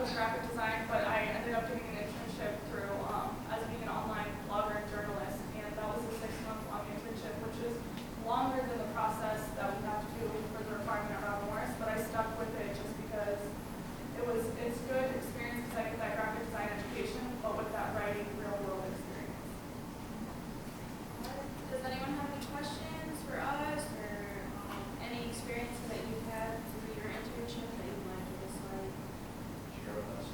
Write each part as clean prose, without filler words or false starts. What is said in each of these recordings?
with graphic design, but I ended up getting an internship through as being an online blogger and journalist, and that was a 6-month long internship, which is longer than the process that we have to do for the requirement at Robert Morris, but I stuck with it just because it's good experience because I get that graphic design education, but with that writing real world experience. Does anyone have any questions for us or any experiences that you've had through your internship that you'd like to dislike? Share with us.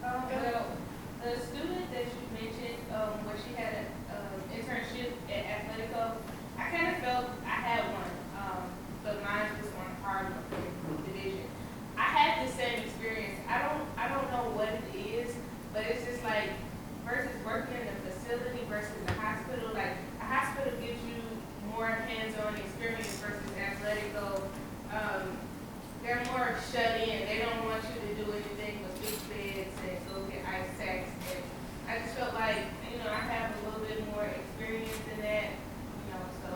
Well, the student that you mentioned, where she had an internship at Athletico, I kind of felt I had one, but mine was on Harlem division. I had the same experience. I don't know what it is, but it's just like versus working in a facility versus a hospital. Like a hospital gives you more hands-on experience versus Athletico. They're more shut in. They don't want you to do anything but fix beds and go get ice sacks. And I just felt like, I have a little bit more experience in that, so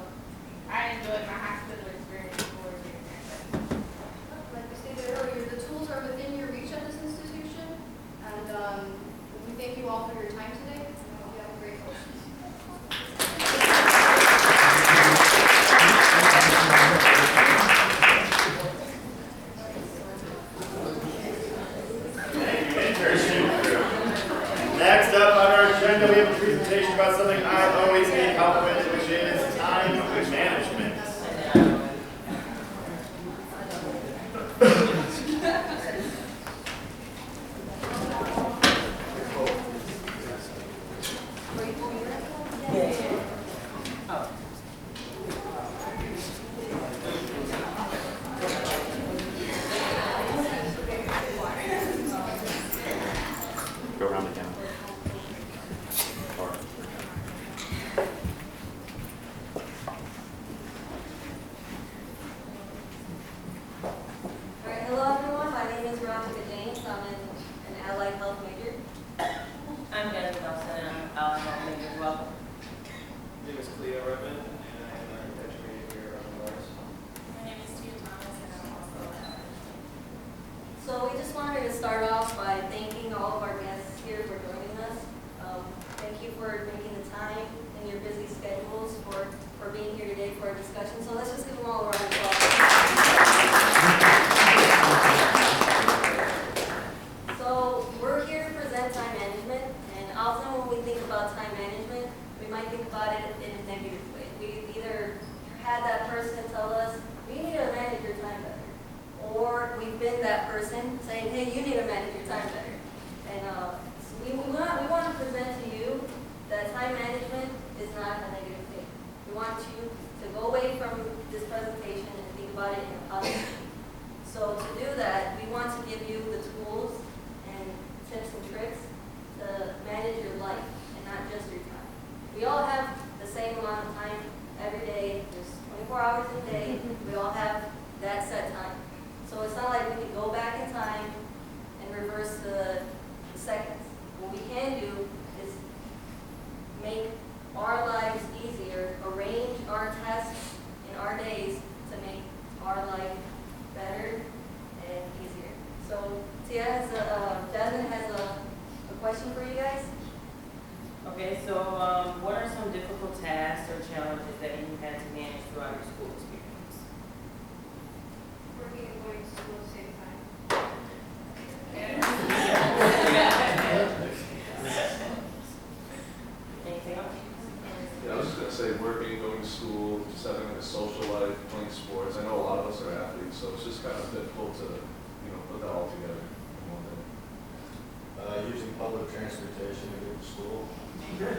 I enjoyed my hospital experience more than Athletico. Like we stated earlier, the tools are within your reach at this institution, and we thank you all for your time today. I hope you have a great course. Next up on our agenda, we have a presentation about something I always need help with, which is time management. Go around again. Alright, hello everyone. My name is Veronica James. I'm an allied health major. I'm Gaszak, and I'm allied health major as well. My name is Cleo Redmond, and I am an architecture major here at Morris. My name is Tia Thomas, and I'm also a So we just wanted to start off by thanking all of our guests here for joining us. Thank you for making the time in your busy schedules for being here today for our discussion. So let's just give them all a round of applause. So we're here to present time management, and often when we think about time management, we might think about it in a negative way. We either had that person tell us, you need to manage your time better, or we've been that person saying, hey, you need to manage your time better. And so we want to present to you that time management is not a negative thing. We want you to go away from this presentation and think about it in a positive way. So to do that, we want to give you the tools and tips and tricks to manage your life and not just your time. We all have the same amount of time every day. There's 24 hours a day. We all have that set time. So it's not like we can go back in time and reverse the seconds. What we can do is make our lives easier, arrange our tasks in our days to make our life better and easier. So Jasmine has a question for you guys. Okay, so what are some difficult tasks or challenges that you had to manage throughout your school experience? Working and going to school at the same time. Anything else? Yeah, I was just going to say working, going to school, just having like a social life, playing sports. I know a lot of us are athletes, so it's just kind of difficult to, put that all together in one day. Using public transportation to get to school. Yeah,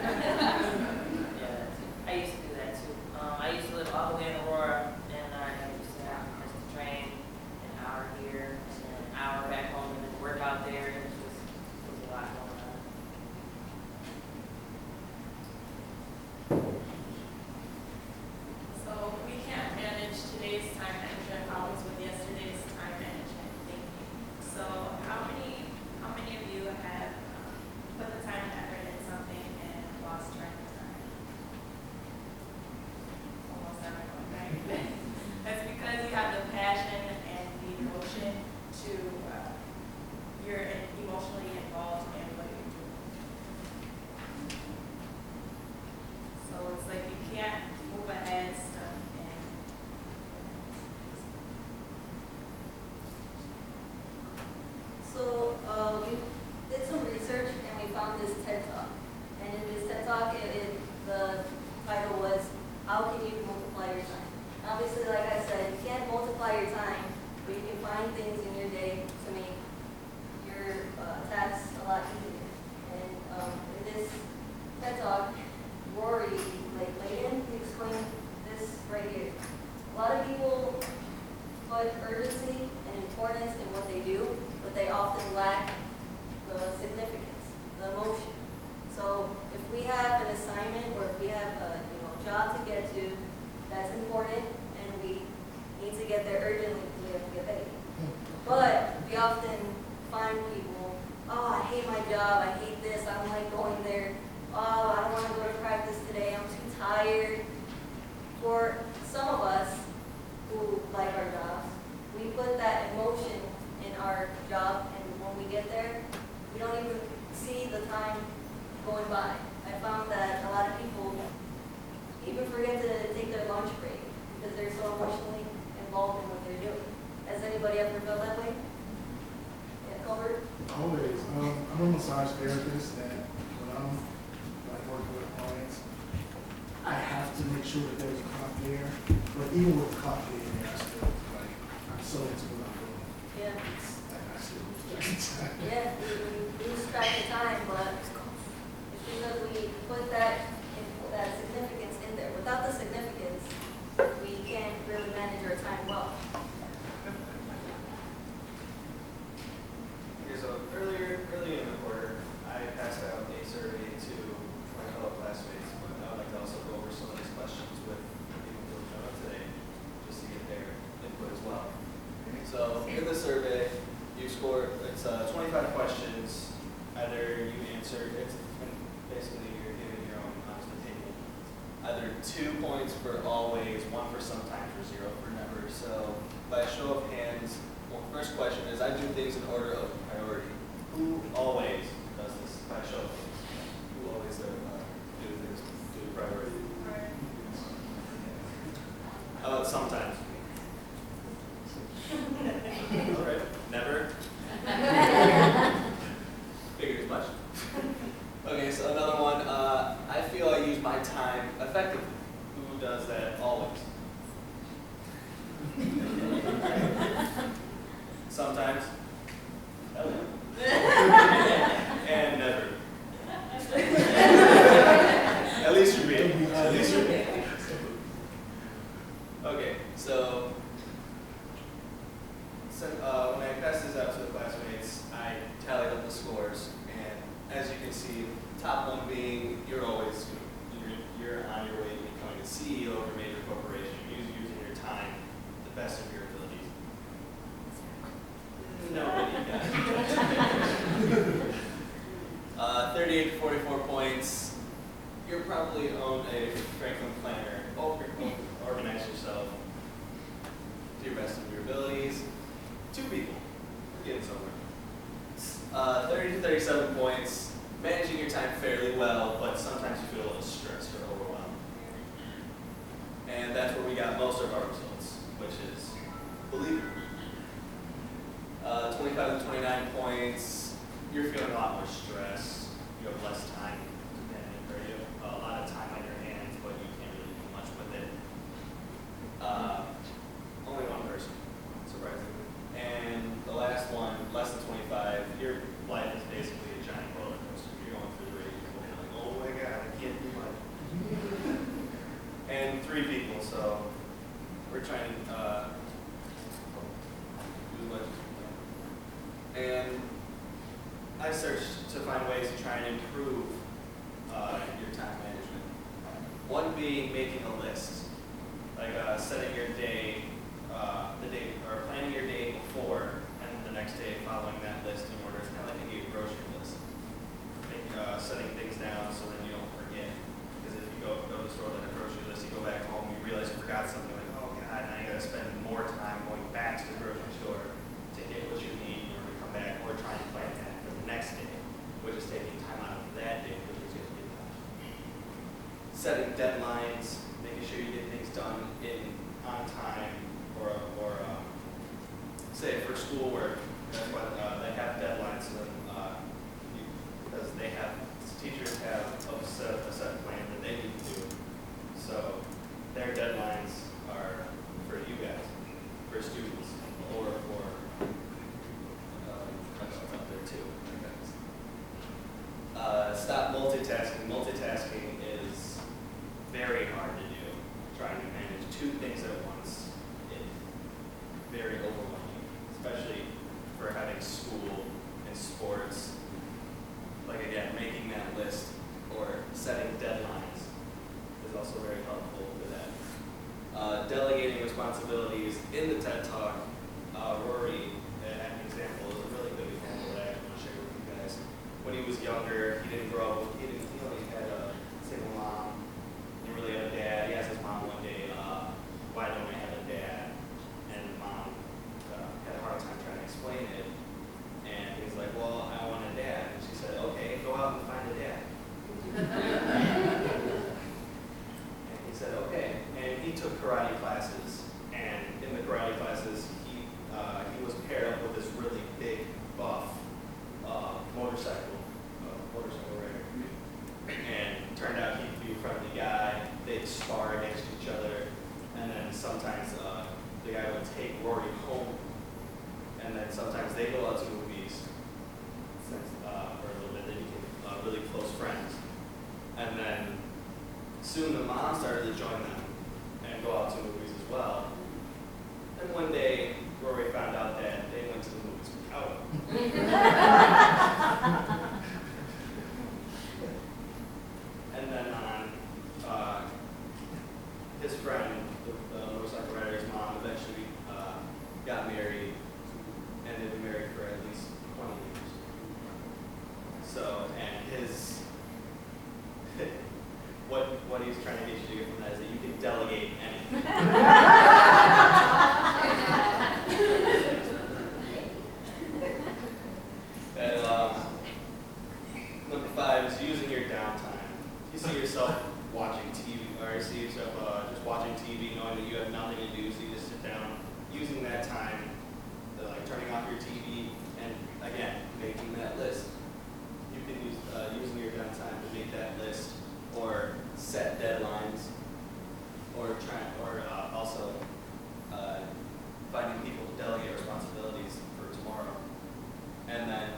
I used to do that too. I used to live all the way in Aurora, and I used to have to catch the train an hour here and then an hour back home and then work out there. And it was a lot going on. So we can't manage today's time management problems with yesterday's time management thinking. So how many of you have put the time and effort in something and lost track of time? Almost everyone, right? things in your day to make your tasks a lot easier. And in this TED Talk, Rory, Layden, he explained this right here. A lot of people put urgency and importance in what they do, but they often lack the significance, the emotion. So if we have an assignment or if we have a job to get to that's important and we need to get there urgently because we have to get paid. But we often find people, oh, I hate my job, I hate this, I don't like going there. Oh, I don't want to go to practice today, I'm too tired. For some of us who like our jobs, we put that emotion in our job, and when we get there, we don't even see the time going by. I found that a lot of people even forget to take their lunch break because they're so emotionally involved in what they're doing. Has anybody ever felt that way? Yeah, Colbert? Always. I'm a massage therapist, and when I'm working with clients, I have to make sure that there's a clock there. But even with the clock there, I still I'm so into what I'm doing. Yeah. I still lose track of time. Yeah, we lose track of time, but it's because we put that significance in there. Without the significance, we can't really manage our time well. Okay, so early in the quarter, I passed out a survey to my fellow classmates, but I would like to also go over some of these questions with the people who have shown up today, just to get their input as well. So in the survey, you score, it's 25 questions. Either you answer, basically you're giving your own honest opinion. Either 2 points for always, 1 for sometimes, or 0 for never. So by a show of hands, first question is, I do things in order of priority. Who always does this by a show of hands? Who always do things due to priority? How about sometimes? All right, never? Figured as much. Okay, so another one, I feel I use my time effectively. Who does that always? Sometimes. And never. At least you're reading. At least you're reading. Okay, so when I passed this out to the classmates, I tallied up the scores, and as you can see, top one being you're always you're on your way to becoming a CEO of a major corporation. You're using your time to the best of your abilities. Nobody got it. 38 to 44 points. You're probably own a Franklin planner. Organize yourself to your best of your abilities. 2 people. We're getting somewhere. 30 to 37 points. Managing your time fairly well, but sometimes you feel a little stressed or overwhelmed. And that's where we got most of our results, which is believe it. 25 to 29 points. You're feeling a lot more stress. You have less time or you have a lot of time on your hands, but you can't really do much with it. Only one person, surprisingly. And the last one, less than 25, your life is basically a giant roller coaster. You're going through the rage, you're like, oh my God, I can't do much. And 3 people, so we're trying to do as much as we can. And I searched to find ways to try and improve your time management. One being making a list, like setting your day, or planning your day before, and the next day following that list in order. It's kind of like a grocery list. Setting things down so then you don't forget. Because if you go to the store with a grocery list, you go back home, you realize you forgot something, like, oh God, now you got to spend more time going back to the grocery store to get what you need in order to come back, or trying to plan that for the next day, which is taking time out of that day, which is going to get done. Setting deadlines, making sure you get things done on time, or say for schoolwork, that's why they have deadlines, so then, because teachers have a set plan that they need to do. So their deadlines are for you guys, for students, or for younger, he didn't grow up, he only had a single mom, didn't really have a dad. He asked his mom one day, why don't I have a dad? And the mom had a hard time trying to explain it. And he was like, well, I want a dad. And she said, okay, go out and find a dad. And he said, okay. And he took karate classes. And in the karate classes, he was paired up with this really big, buff motorcycle rider. And turned out he'd be a friendly guy. They'd spar against each other. And then sometimes the guy would take Rory home. And then sometimes they go out to movies. For a little bit, they became really close friends. And then soon the mom started to join them and go out to movies as well. And one day, Rory found out that they went to the movies without him. And then his friend, the motorcycle rider's mom, eventually got married, and they've been married for at least 20 years. So, and his, what he's trying to get you to get from that is that you can delegate anything. And number 5 is using your downtime. You see yourself watching TV, or you see yourself just watching TV, knowing that you have nothing to do, so you just sit down, using that time, like turning off your TV, and again, making that list. You can use using your downtime to make that list, or set deadlines, or also finding people to delegate responsibilities for tomorrow. And then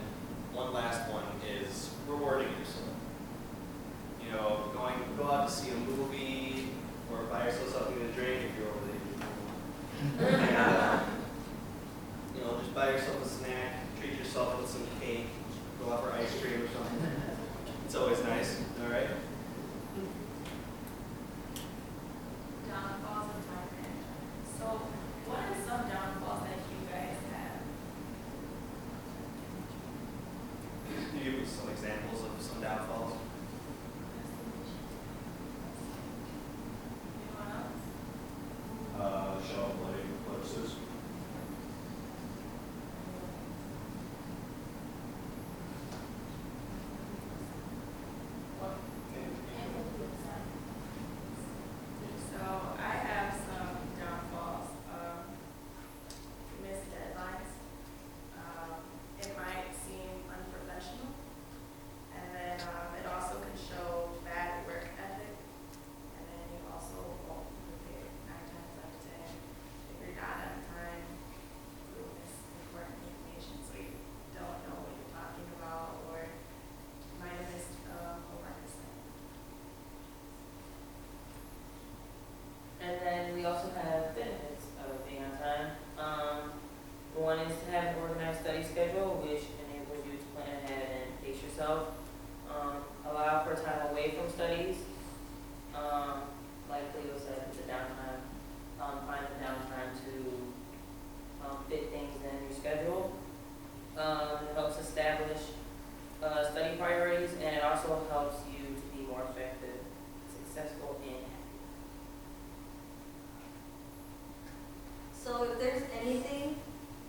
one last one is rewarding yourself. You know, go out to see a movie, or buy yourself something to drink if you're over the age of 21. And, you know, just buy yourself a snack, treat yourself with some cake, go out for ice cream or something. It's always nice, all right? Downfalls of time management. So what are some downfalls that you guys have? Can you give us some examples of some downfalls? Anyone else? Shelf life eclipses. So I have some downfalls. Missed deadlines. It might seem unprofessional, and then it also can show bad work ethic, and then you also won't prepare 9 times out of 10. If you're not on time, you'll miss important information, so you don't know what you're talking about, or you might have missed homework assignment. And then we also have benefits of being on time. One is to have an organized study schedule, which enables you to plan ahead and pace yourself. Allow for time away from studies. Like Leo said, it's a downtime. Find the downtime to fit things in your schedule. It helps establish study priorities, and it also helps you to be more effective, successful, and happy. So if there's anything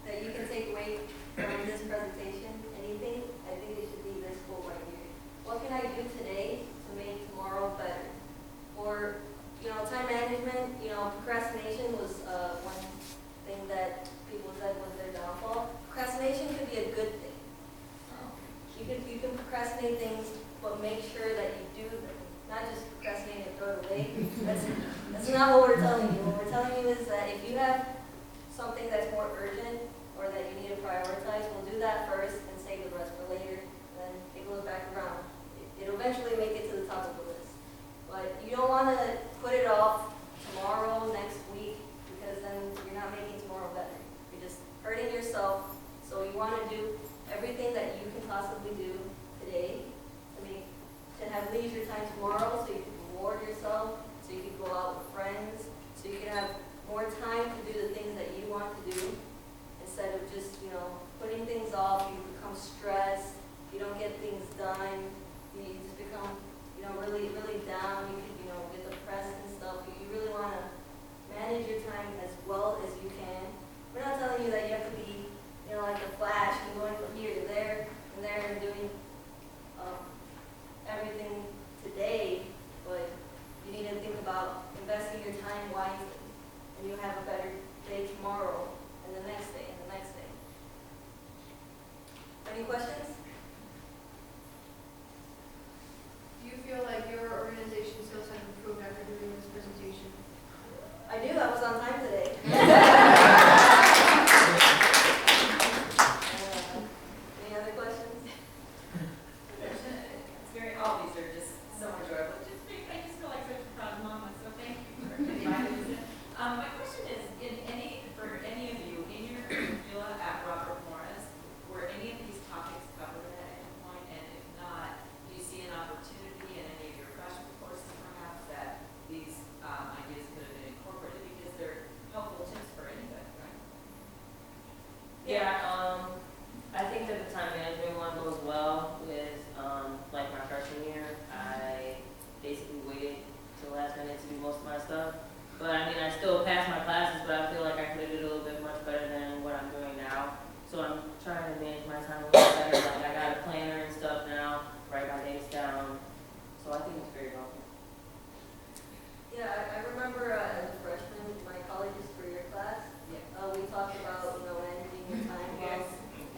that you can take away from this presentation, anything, I think it should be this quote right here. What can I do today to make tomorrow better? Or, time management, procrastination was one thing that people said was their downfall. Procrastination could be a good thing. You can procrastinate things, but make sure that you do them. Not just procrastinate and throw it away. That's not what we're telling you. What we're telling you is that if you have something that's more urgent or that you need to prioritize, we'll do that first and save the rest for later, and then it goes back around. It'll eventually make it to the top of the list. But you don't want to put it off tomorrow, next week, because then you're not making tomorrow better. You're just hurting yourself. So you want to do everything that you can possibly do today to have leisure time tomorrow, so you can reward yourself, so you can go out with friends, so you can have more time to do the things that you want to do, instead of just, putting things off. You become stressed, you don't get things done, But I mean, I still pass my classes, but I feel like I could have did a little bit much better than what I'm doing now. So I'm trying to manage my time a little better. Like I got a planner and stuff now, write my dates down. So I think it's very helpful. Yeah, I remember as a freshman, my college's career class, we talked about, managing your time well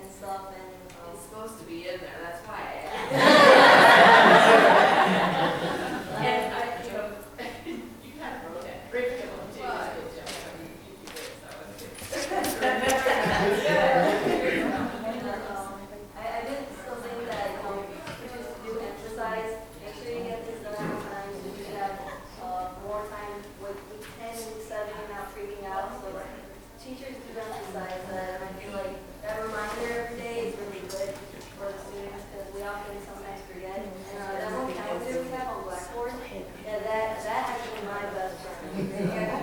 and stuff, and, It's supposed to be in there, that's why I asked. And I, you kind of wrote that curriculum too. I did still think that, teachers do emphasize, make sure you get this done on time, so you can have, more time with week 10, week 7, you're not freaking out, so teachers do emphasize that, and I feel like that reminder every day is really good for the students, because we often sometimes forget. And that one calendar we have on Blackboard, that has been my best friend.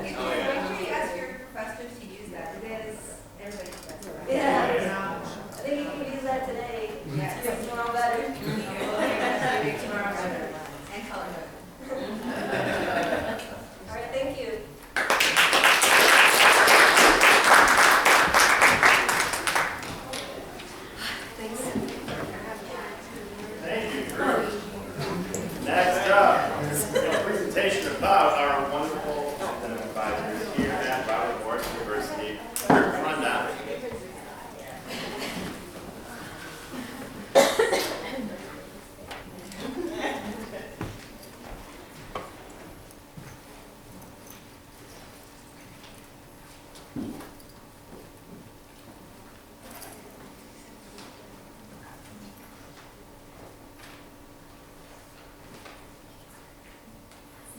Make sure you ask your professors to use that. It is everybody's best friend. Yeah. I think you can use that today. Yes. To make tomorrow better. Make tomorrow better. And color better. All right, thank you. Thank you, Drew. Next up, a presentation about our wonderful academic advisors here at Robert Morris University. Come on down.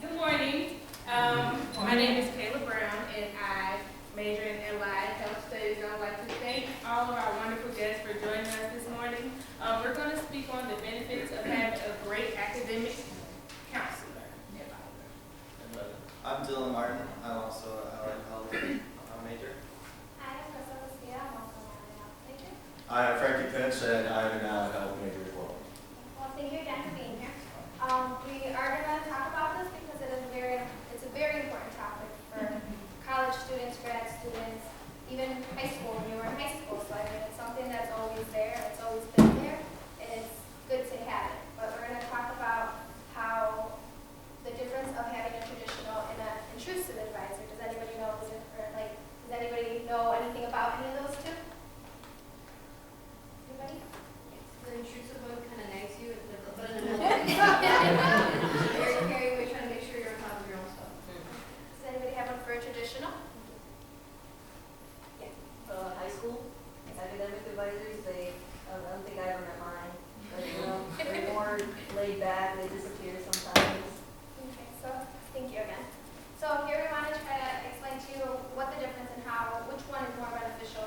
Good morning. My name is Kayla Brown, and I major in allied health studies. And I'd like to thank all of our wonderful guests for joining us this morning. We're going to speak on the benefits of having a great academic counselor. I'm Dylan Martin. I'm also an allied health major. Hi, I'm Crystal Lucia. I'm also an allied health major. I'm Frankie Pitts, and I'm an allied health major as well. Well, thank you again for being here. We are going to talk about this because it's a very important topic for college students, grad students, even high school when you were in high school. So I mean, it's something that's always there, it's always been there, and it's good to have it. But we're going to talk about how the difference of having a traditional and an intrusive advisor. Does anybody know the difference? Like, does anybody know anything about any of those two? Anybody? The intrusive one kind of nags you, but Very carry away, trying to make sure you're on top of your own stuff. Does anybody have one for a traditional? High school academic advisors, I don't think I ever met mine. But, they're more laid back, they disappear sometimes. Okay, so thank you again. So here we want to try to explain to you what the difference and which one is more beneficial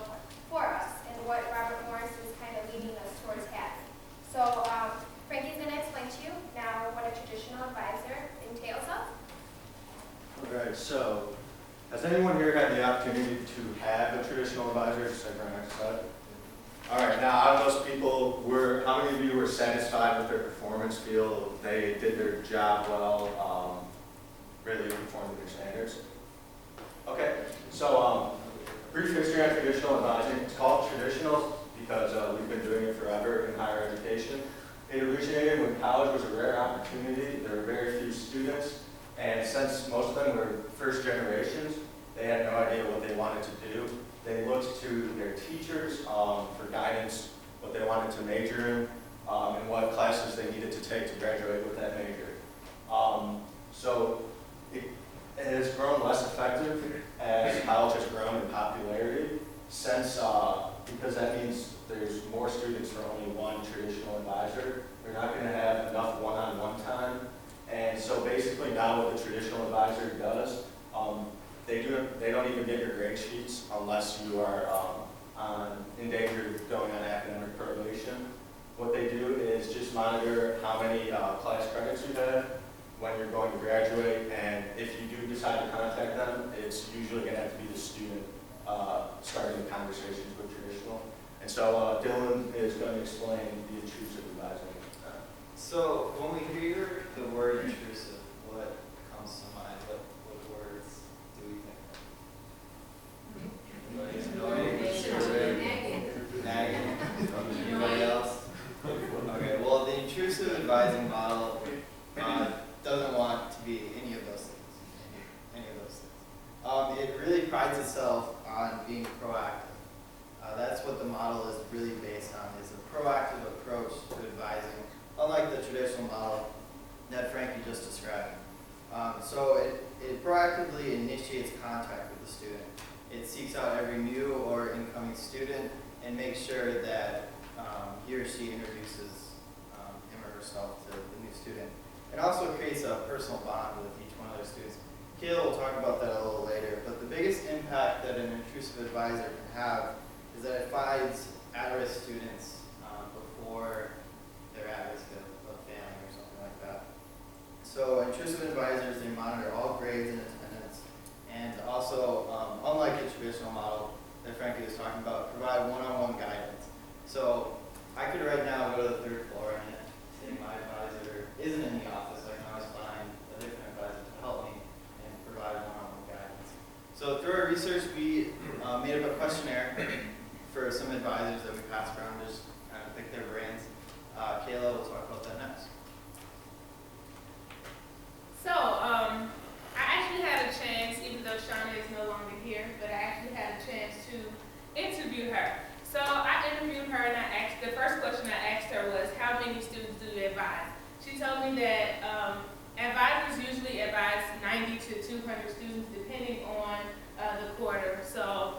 for us and what Robert Morris is kind of leading us towards having. So Frankie's going to explain to you now what a traditional advisor entails of. Alright, so has anyone here had the opportunity to have a traditional advisor, just like Ryan said? Alright, now out of those people, how many of you were satisfied with their performance, feel they did their job well, really performed to their standards? Okay, so brief history on traditional advising. It's called traditional because we've been doing it forever in higher education. It originated when college was a rare opportunity. There were very few students, and since most of them were first generations, they had no idea what they wanted to do. They looked to their teachers for guidance, what they wanted to major in, and what classes they needed to take to graduate with that major. So it has grown less effective as college has grown in popularity, since because that means there's more students for only one traditional advisor. They're not going to have enough one-on-one time. And so basically now what the traditional advisor does, they don't even get your grade sheets unless you are in danger of going on academic probation. What they do is just monitor how many class credits you have, when you're going to graduate, and if you do decide to contact them, it's usually going to have to be the student starting the conversations with traditional. And so Dylan is going to explain the intrusive advising. So when we hear the word intrusive, what comes to mind? What words intrusive advising model doesn't want to be any of those things. It really prides itself on being proactive. That's what the model is really based on, is a proactive approach to advising, unlike the traditional model that Frankie just described. So it proactively initiates contact with the student. It seeks out every new or incoming student and makes sure that he or she introduces him or herself to the new student. It also creates a personal bond with each one of their students. Kayla will talk about that a little later, but the biggest impact that an intrusive advisor can have is that it finds at-risk students before they're at risk of failing or something like that. So intrusive advisors, they monitor all grades and attendance, and also, unlike the traditional model that Frankie was talking about, provide one-on-one guidance. So I could right now go to the third floor and say my advisor isn't in the office, I can always find a different advisor to help me and provide one-on-one guidance. So through our research, we made up a questionnaire for some advisors that we passed around, just kind of pick their brains. Kayla will talk about that next. So, I actually had a chance, even though Shauna is no longer here, but I actually had a chance to interview her. So I interviewed her and the first question I asked her was, how many students do you advise? She told me that advisors usually advise 90 to 200 students depending on the quarter. So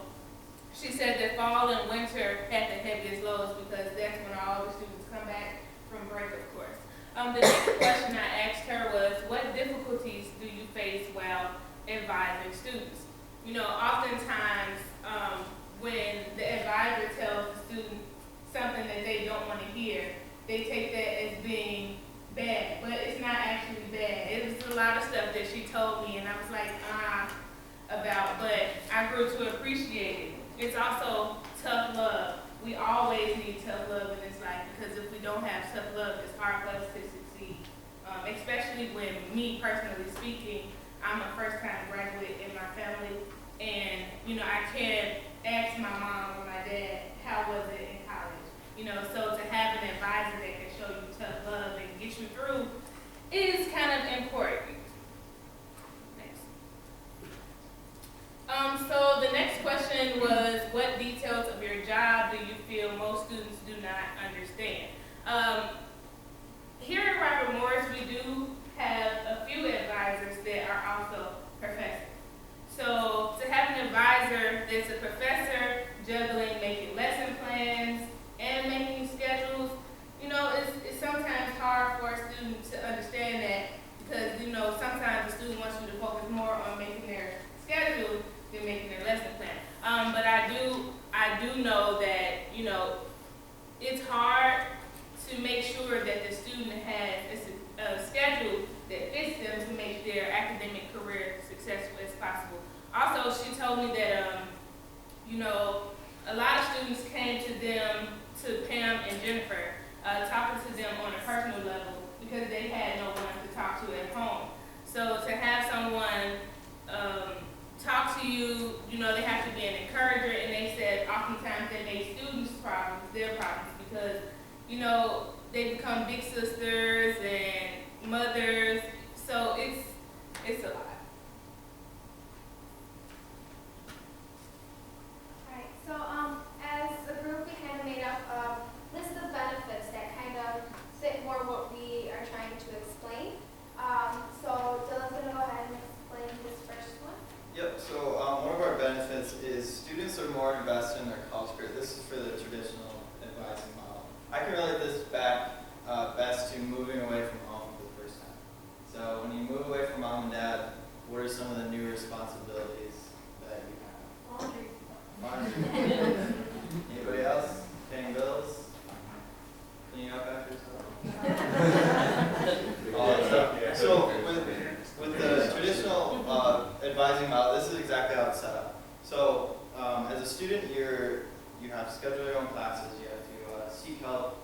she said that fall and winter had the heaviest loads because that's when all the students come back from break, of course. The next question I asked her was, what difficulties do you face while advising students? You know, oftentimes when the advisor tells the student something that they don't want to hear, they take that as being bad, but it's not actually bad. It was a lot of stuff that she told me and I was like, about, but I grew to appreciate it. It's also tough love. We always need tough love in this life because if we don't have tough love, it's hard for us to succeed. Especially when me personally speaking, I'm a first-time graduate in my family, and you know I can't ask my mom or my dad how was it in college. You know, so to have an advisor that can show you tough love and get you through is kind of important. Next. So the next question was, what details of your job do you feel most students do not understand? Here at Robert Morris, we do have a few advisors that are also professors. So to have an advisor that's a professor juggling making lesson plans and making schedules, you know, it's sometimes hard for a student to understand that because, you know, sometimes the student wants you to focus more on making their schedule than making their lesson plan. But I do know that, you know, it's hard to make sure that the student has a schedule that fits them to make their academic career successful as possible. Also, she told me that, you know, a lot of students came to them, to Pam and Jennifer, talking to them on a personal level because they had no one to talk to at home. So to have someone talk to you, you know, they have to be an encourager, and they said oftentimes they make students' problems their problems because, you know, they become big sisters and mothers, so it's a lot. Alright, so as a group, we kind of made up a list of benefits that kind of fit more what we are trying to explain. So Dylan's going to go ahead and explain this first one. Yep, so one of our benefits is students are more invested in their college career. This is for the traditional advising model. I can relate this back best to moving away from home for the first time. So when you move away from mom and dad, what are some of the new responsibilities that you have? Laundry. Anybody else? Paying bills? Cleaning up after yourself? All that stuff. So with the traditional advising model, this is exactly how it's set up. So as a student, you have to schedule your own classes. You have to seek help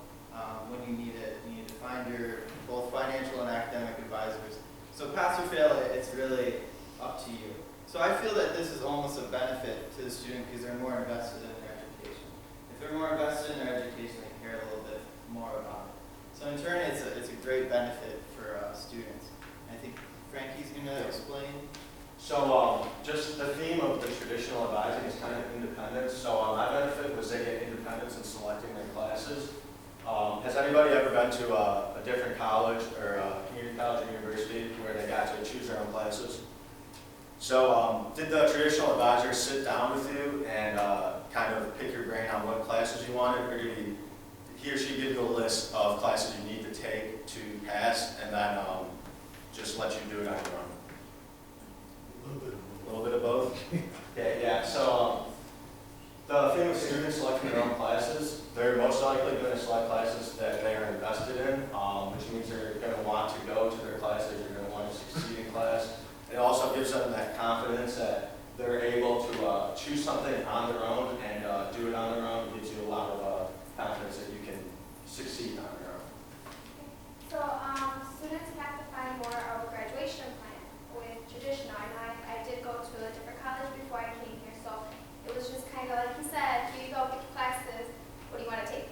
when you need it. You need to find your both financial and academic advisors. So pass or fail, it's really up to you. So I feel that this is almost a benefit to the student because they're more invested in their education. If they're more invested in their education, they care a little bit more about it. So in turn, it's a confidence in selecting their classes. Has anybody ever been to a different college or a community college or university where they got to choose their own classes? So did the traditional advisor sit down with you and kind of pick your brain on what classes you wanted, or did he or she give you a list of classes you need to take to pass and then just let you do it on your own? A little bit of both. Okay, yeah, so the thing with students selecting their own classes, they're most likely going to select classes that they are invested in, which means they're going to want to go to their classes, they're going to want to succeed in class. It also gives them that confidence that they're able to choose something on their own and do it on their own. It gives you a lot of confidence that you can succeed on your own. So students have to find more of a graduation plan with traditional, and I did go to a different college before I came here, so it was just kind of like he said, here you go, pick your classes, what do you want to take?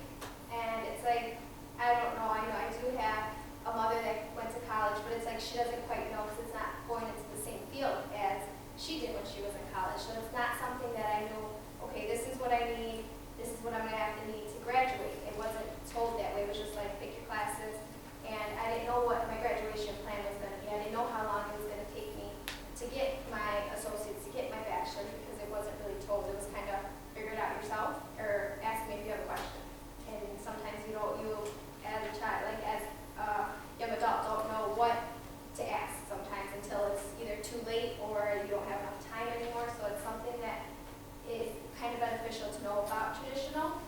And it's like, I don't know, I do have a mother that went to college, but it's like she doesn't quite know because it's not going into the same field as she did when she was in college. So it's not something that I knew, okay, this is what I need, this is what I'm going to have to need to graduate. It wasn't told that way. It was just like, pick your classes. And I didn't know what my graduation plan was going to be. I didn't know how long it was going to take me to get my associates, to get my bachelor's, because it wasn't really told. It was kind of figure it out yourself or ask me if you have a question. And sometimes you as a child, like as a young adult, don't know what to ask sometimes until it's either too late or you don't have enough time anymore. So it's something that is kind of beneficial to know about traditional.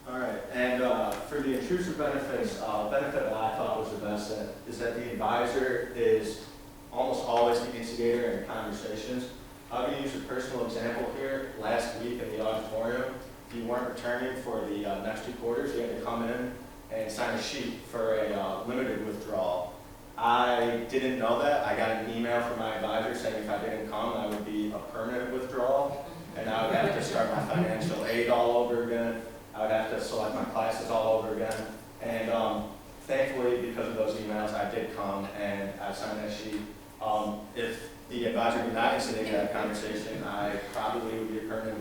All right, and for the intrusive benefits, benefit that I thought was the best is that the advisor is almost always the instigator in conversations. I'm going to use a personal example here. Last week in the auditorium, if you weren't returning for the next 2 quarters, you had to come in and sign a sheet for a limited withdrawal. I didn't know that. I got an email from my advisor saying if I didn't come, I would be a permanent withdrawal, and I would have to start my financial aid all over again. I would have to select my classes all over again. And thankfully, because of those emails, I did come and I signed that sheet. If the advisor did not instigate that conversation, I probably would be a permanent